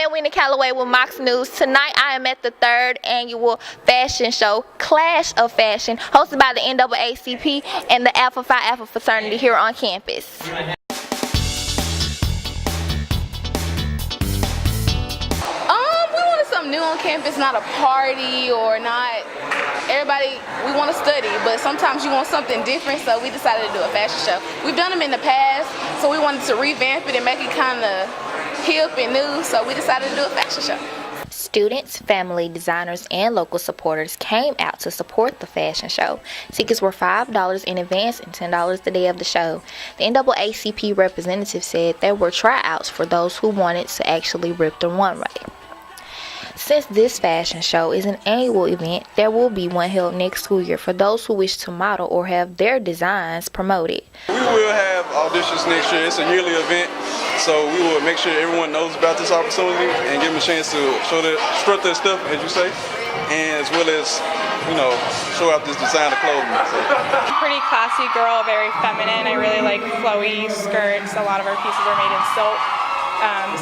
Edwina Calloway with Mocs News. Tonight I am at the 3rd annual fashion show, Clash of Fashion, hosted by the NAACP and the Alpha Phi Alpha fraternity here on campus. We wanted something new on campus, not a party or not everybody. We want to study, but sometimes you want something different, so we decided to do a fashion show. We've done them in the past, so we wanted to revamp it and make it kind of hip and new, so we decided to do a fashion show. Students, family, designers, and local supporters came out to support the fashion show. Tickets were $5 in advance and $10 the day of the show. The NAACP representative said there were tryouts for those who wanted to actually rip the runway. Since this fashion show is an annual event, there will be one held next school year for those who wish to model or have their designs promoted. We will have auditions next year. It's a yearly event, so we will make sure everyone knows about this opportunity and give them a chance to strut their stuff, as you say, and as well as, show out this designer clothing. So. Pretty classy girl, very feminine. I really like flowy skirts. A lot of our pieces are made in silk.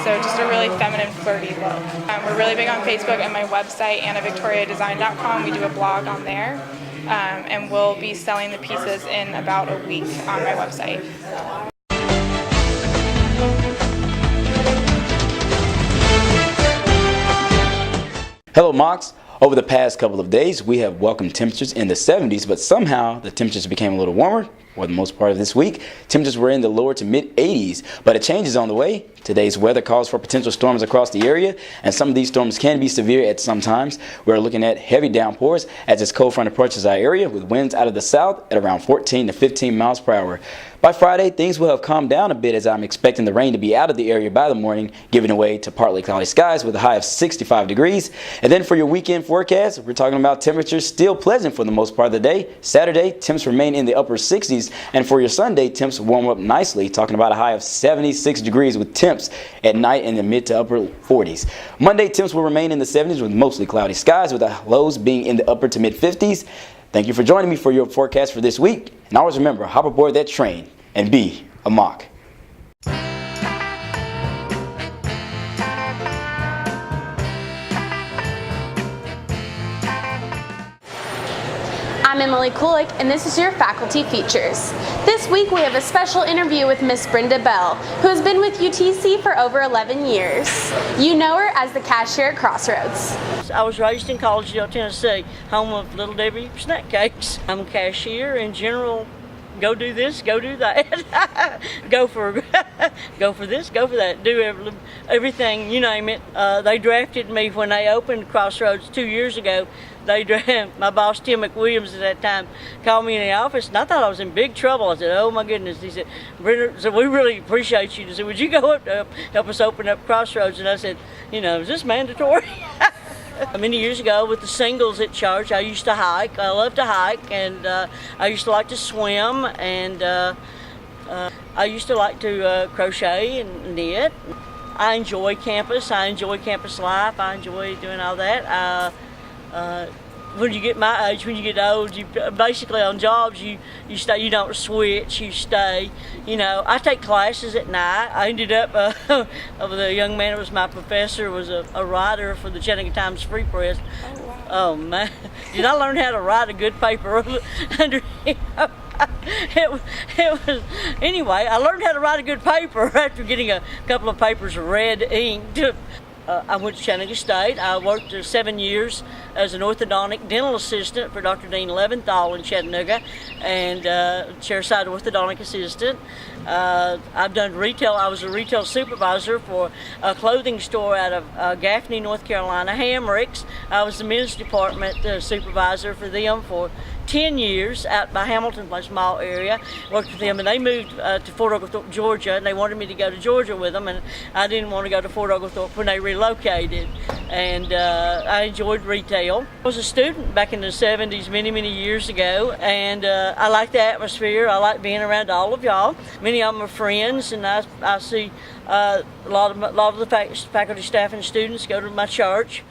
So just a really feminine, flirty look. We're really big on Facebook and my website, AnnaVictoriaDesign.com. We do a blog on there, and we'll be selling the pieces in about a week on my website. Hello, Mocs. Over the past couple of days, we have welcomed temperatures in the 70s, but somehow the temperatures became a little warmer. For the most part of this week, temperatures were in the lower to mid 80s, but a change is on the way. Today's weather calls for potential storms across the area, and some of these storms can be severe at some times. We're looking at heavy downpours as this cold front approaches our area with winds out of the south at around 14 to 15 miles per hour. By Friday, things will have calmed down a bit as I'm expecting the rain to be out of the area by the morning, giving way to partly cloudy skies with a high of 65 degrees. And then for your weekend forecast, we're talking about temperatures still pleasant for the most part of the day. Saturday, temps remain in the upper 60s, and for your Sunday, temps warm up nicely, talking about a high of 76 degrees with temps at night in the mid to upper 40s. Monday, temps will remain in the 70s with mostly cloudy skies, with the lows being in the upper to mid 50s. Thank you for joining me for your forecast for this week. And always remember, hop aboard that train and be a Moc. I'm Emily Kulik, and this is your Faculty Features. This week we have a special interview with Miss Brenda Bell, who has been with UTC for over 11 years. You know her as the cashier at Crossroads. I was raised in Collegeville, Tennessee, home of Little Debbie snack cakes. I'm a cashier in general. Go do this, go do that. go for this, go for that. Do everything, you name it. They drafted me when they opened Crossroads 2 years ago. My boss, Tim McWilliams, at that time, called me in the office, and I thought I was in big trouble. I said, "Oh my goodness!" He said, "Brenda, we really appreciate you." He said, "Would you go up to help us open up Crossroads?" And I said, "Is this mandatory?" Many years ago, with the singles at church, I used to hike. I love to hike, and I used to like to swim, and I used to like to crochet and knit. I enjoy campus. I enjoy campus life. I enjoy doing all that. When you get my age, when you get old, you basically on jobs you stay. You don't switch. You stay. I take classes at night. I ended up the young man that was my professor was a writer for the Chattanooga Times Free Press. Oh, wow. Oh man, did I learn how to write a good paper under him? It was anyway. I learned how to write a good paper after getting a couple of papers of red ink. I went to Chattanooga State. I worked 7 years as an orthodontic dental assistant for Dr. Dean Leventhal in Chattanooga, and chairside orthodontic assistant. I've done retail. I was a retail supervisor for a clothing store out of Gaffney, North Carolina, Hamricks. I was the men's department supervisor for them for 10 years out by Hamilton, a small area. Worked with them, and they moved to Fort Oglethorpe, Georgia, and they wanted me to go to Georgia with them, and I didn't want to go to Fort Oglethorpe when they relocated. And I enjoyed retail. I was a student back in the 70s, many years ago, and I like the atmosphere. I like being around all of y'all. Many of them are friends, and I see a lot of the faculty, staff, and students go to my church.